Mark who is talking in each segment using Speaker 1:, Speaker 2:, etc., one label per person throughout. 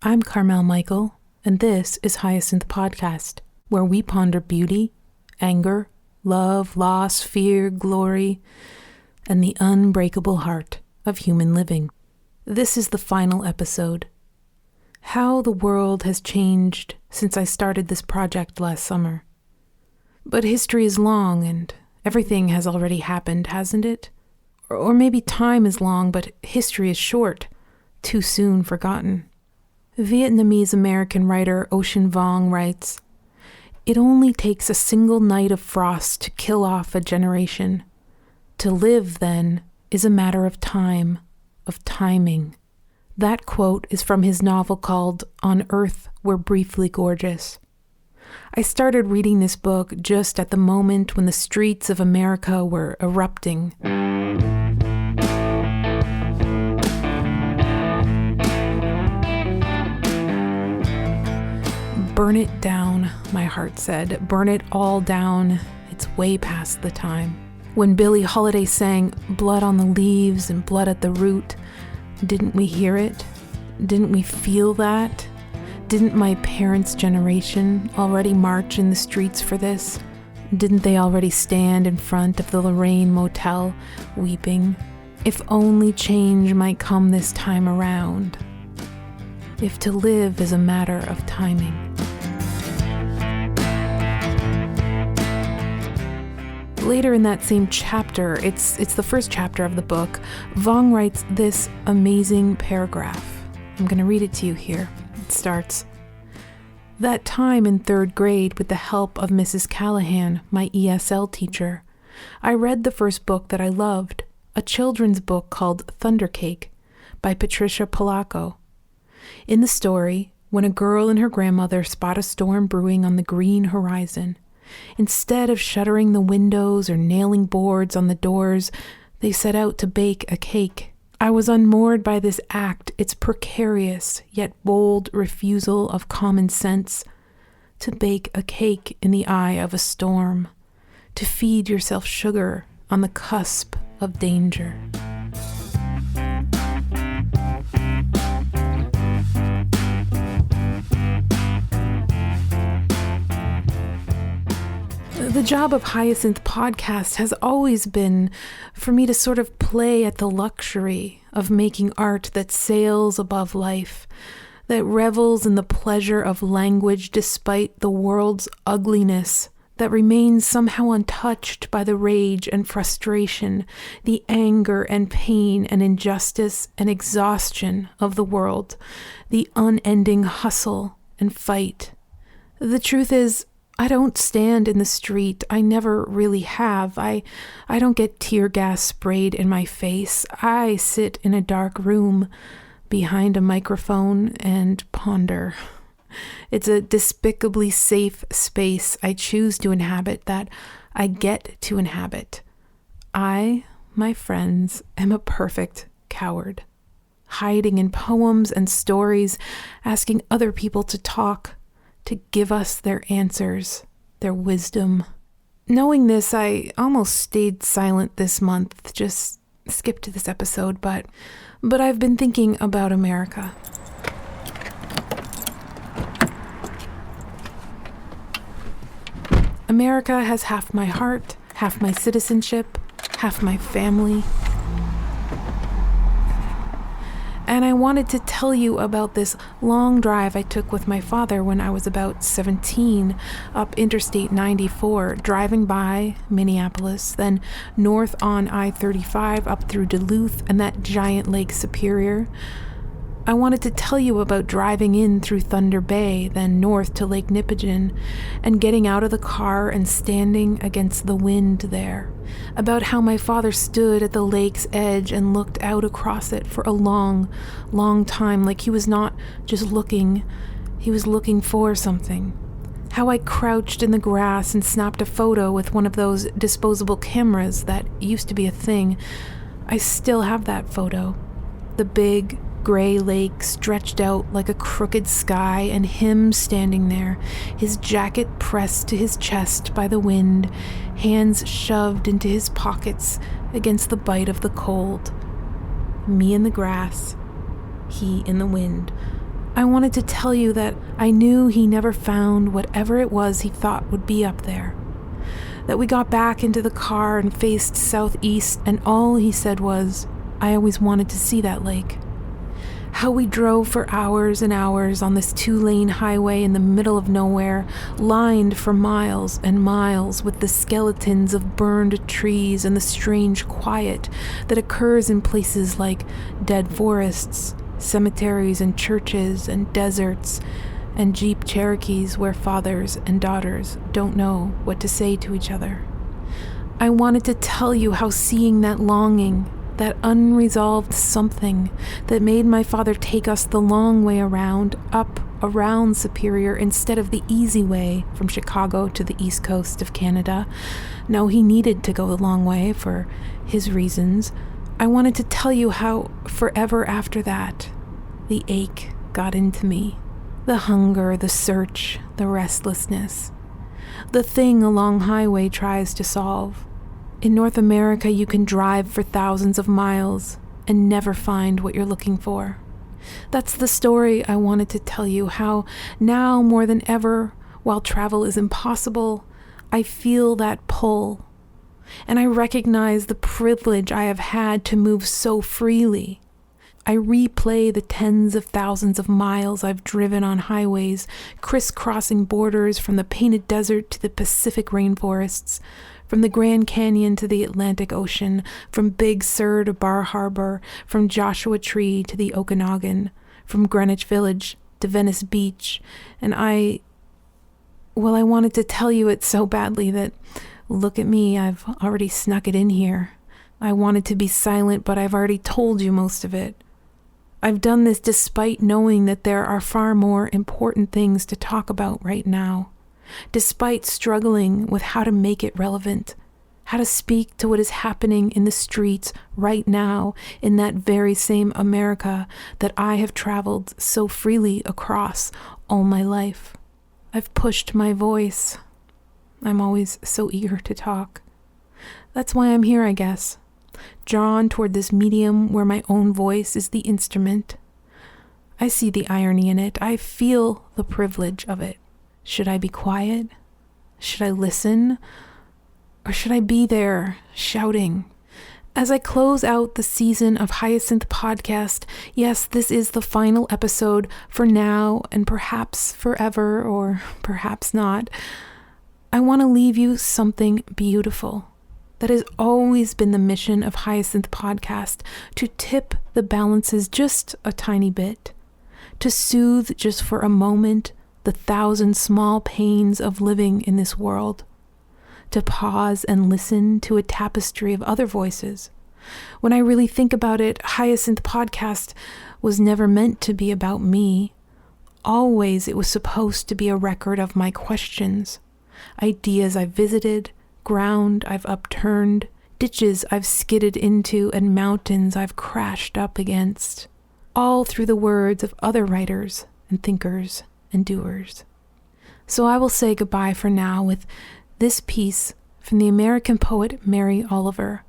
Speaker 1: I'm Carmel Michael, and this is Hyacinth Podcast, where we ponder beauty, anger, love, loss, fear, glory, and the unbreakable heart of human living. This is the final episode. How the world has changed since I started this project last summer. But history is long, and everything has already happened, hasn't it? Or maybe time is long, but history is short, too soon forgotten. Vietnamese-American writer Vuong writes, "It only takes a single night of frost to kill off a generation. To live, then, is a matter of time, of timing." That quote is from his novel called On Earth We're Briefly Gorgeous. I started reading this book just at the moment when the streets of America were erupting. Burn it down, my heart said. Burn it all down. It's way past the time. When Billie Holiday sang Blood on the Leaves and Blood at the Root, didn't we hear it? Didn't we feel that? Didn't my parents' generation already march in the streets for this? Didn't they already stand in front of the Lorraine Motel, weeping? If only change might come this time around. If to live is a matter of timing. Later in that same chapter, it's the first chapter of the book, Vuong writes this amazing paragraph. I'm going to read it to you here. It starts, "That time in 3rd grade, with the help of Mrs. Callahan, my ESL teacher, I read the first book that I loved, a children's book called Thundercake by Patricia Polacco. In the story, when a girl and her grandmother spot a storm brewing on the green horizon, instead of shuttering the windows or nailing boards on the doors, they set out to bake a cake. I was unmoored by this act, its precarious yet bold refusal of common sense. To bake a cake in the eye of a storm, to feed yourself sugar on the cusp of danger." The job of Hyacinth Podcast has always been for me to sort of play at the luxury of making art that sails above life, that revels in the pleasure of language despite the world's ugliness, that remains somehow untouched by the rage and frustration, the anger and pain and injustice and exhaustion of the world, the unending hustle and fight. The truth is, I don't stand in the street. I never really have. I don't get tear gas sprayed in my face. I sit in a dark room behind a microphone and ponder. It's a despicably safe space I choose to inhabit, that I get to inhabit. I, my friends, am a perfect coward, hiding in poems and stories, asking other people to talk, to give us their answers, their wisdom. Knowing this, I almost stayed silent this month, just skipped this episode, but I've been thinking about America. America has half my heart, half my citizenship, half my family. And I wanted to tell you about this long drive I took with my father when I was about 17 up Interstate 94, driving by Minneapolis, then north on I-35 up through Duluth and that giant Lake Superior. I wanted to tell you about driving in through Thunder Bay, then north to Lake Nipigon, and getting out of the car and standing against the wind there. About how my father stood at the lake's edge and looked out across it for a long, long time, like he was not just looking, he was looking for something. How I crouched in the grass and snapped a photo with one of those disposable cameras that used to be a thing. I still have that photo. The big, gray lake stretched out like a crooked sky, and him standing there, his jacket pressed to his chest by the wind, hands shoved into his pockets against the bite of the cold. Me in the grass, he in the wind, I wanted to tell you that I knew he never found whatever it was he thought would be up there. That we got back into the car and faced southeast, and all he said was, "I always wanted to see that lake." How we drove for hours and hours on this 2-lane highway in the middle of nowhere, lined for miles and miles with the skeletons of burned trees and the strange quiet that occurs in places like dead forests, cemeteries and churches and deserts, and Jeep Cherokees where fathers and daughters don't know what to say to each other. I wanted to tell you how seeing that longing, that unresolved something that made my father take us the long way around, up around Superior instead of the easy way from Chicago to the east coast of Canada. No, he needed to go the long way for his reasons. I wanted to tell you how forever after that, the ache got into me. The hunger, the search, the restlessness. The thing a long highway tries to solve. In North America, you can drive for thousands of miles and never find what you're looking for. That's the story I wanted to tell you, how now more than ever, while travel is impossible, I feel that pull. And I recognize the privilege I have had to move so freely. I replay the tens of thousands of miles I've driven on highways, crisscrossing borders from the Painted Desert to the Pacific rainforests, from the Grand Canyon to the Atlantic Ocean, from Big Sur to Bar Harbor, from Joshua Tree to the Okanagan, from Greenwich Village to Venice Beach, and I wanted to tell you it so badly that, look at me, I've already snuck it in here. I wanted to be silent, but I've already told you most of it. I've done this despite knowing that there are far more important things to talk about right now, despite struggling with how to make it relevant, how to speak to what is happening in the streets right now in that very same America that I have traveled so freely across all my life. I've pushed my voice. I'm always so eager to talk. That's why I'm here, I guess. Drawn toward this medium where my own voice is the instrument. I see the irony in it. I feel the privilege of it. Should I be quiet? Should I listen? Or should I be there, shouting? As I close out the season of Hyacinth Podcast, yes, this is the final episode for now and perhaps forever, or perhaps not. I want to leave you something beautiful. That has always been the mission of Hyacinth Podcast, to tip the balances just a tiny bit, to soothe just for a moment the 1,000 small pains of living in this world, to pause and listen to a tapestry of other voices. When I really think about it, Hyacinth Podcast was never meant to be about me. Always it was supposed to be a record of my questions, ideas I visited, ground I've upturned, ditches I've skidded into, and mountains I've crashed up against, all through the words of other writers and thinkers and doers. So I will say goodbye for now with this piece from the American poet Mary Oliver,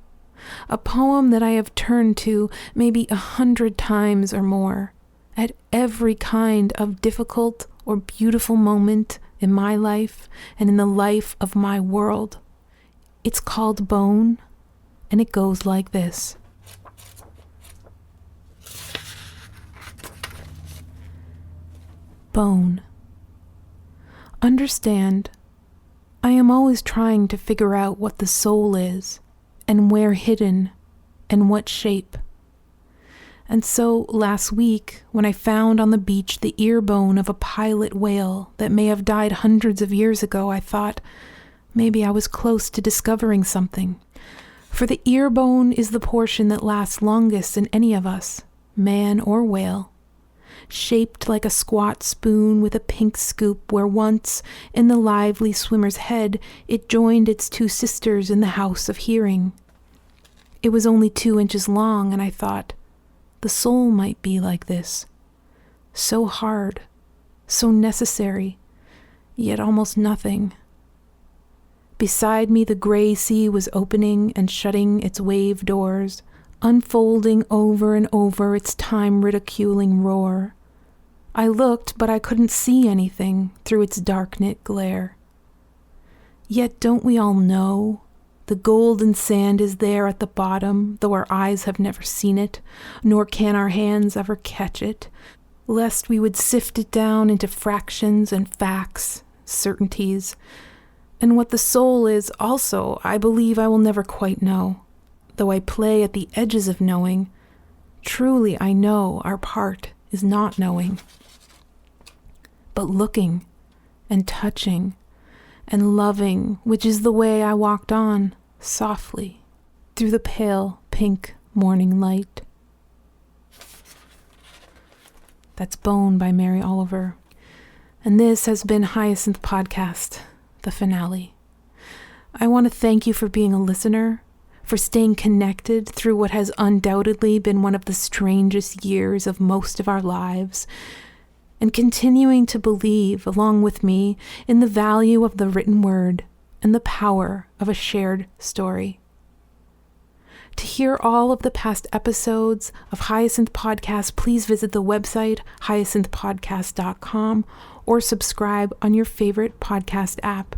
Speaker 1: a poem that I have turned to maybe 100 times or more, at every kind of difficult or beautiful moment in my life and in the life of my world. It's called Bone, and it goes like this. Bone. Understand, I am always trying to figure out what the soul is, and where hidden, and what shape. And so last week, when I found on the beach the ear bone of a pilot whale that may have died hundreds of years ago, I thought, maybe I was close to discovering something. For the ear bone is the portion that lasts longest in any of us, man or whale. Shaped like a squat spoon with a pink scoop where once, in the lively swimmer's head, it joined its two sisters in the house of hearing. It was only 2 inches long, and I thought, the soul might be like this. So hard, so necessary, yet almost nothing. Beside me the gray sea was opening and shutting its wave doors, unfolding over and over its time-ridiculing roar. I looked, but I couldn't see anything through its dark-knit glare. Yet don't we all know the golden sand is there at the bottom, though our eyes have never seen it, nor can our hands ever catch it, lest we would sift it down into fractions and facts, certainties. And what the soul is also, I believe I will never quite know, though I play at the edges of knowing. Truly I know our part is not knowing, but looking and touching and loving, which is the way I walked on, softly, through the pale pink morning light. That's Bone by Mary Oliver. And this has been Hyacinth Podcast, the finale. I want to thank you for being a listener, for staying connected through what has undoubtedly been one of the strangest years of most of our lives, and continuing to believe, along with me, in the value of the written word and the power of a shared story. To hear all of the past episodes of Hyacinth Podcast, please visit the website hyacinthpodcast.com or subscribe on your favorite podcast app.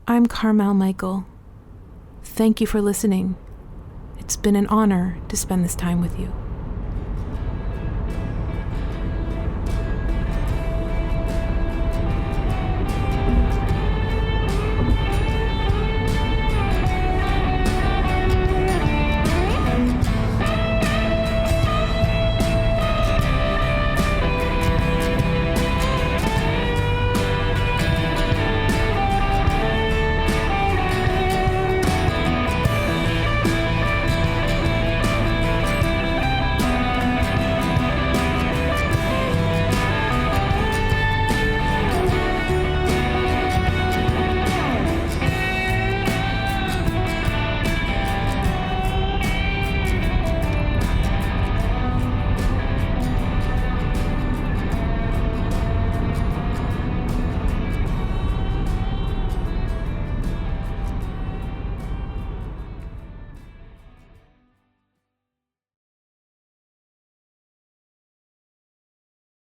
Speaker 1: I'm Carmel Michael. Thank you for listening. It's been an honor to spend this time with you.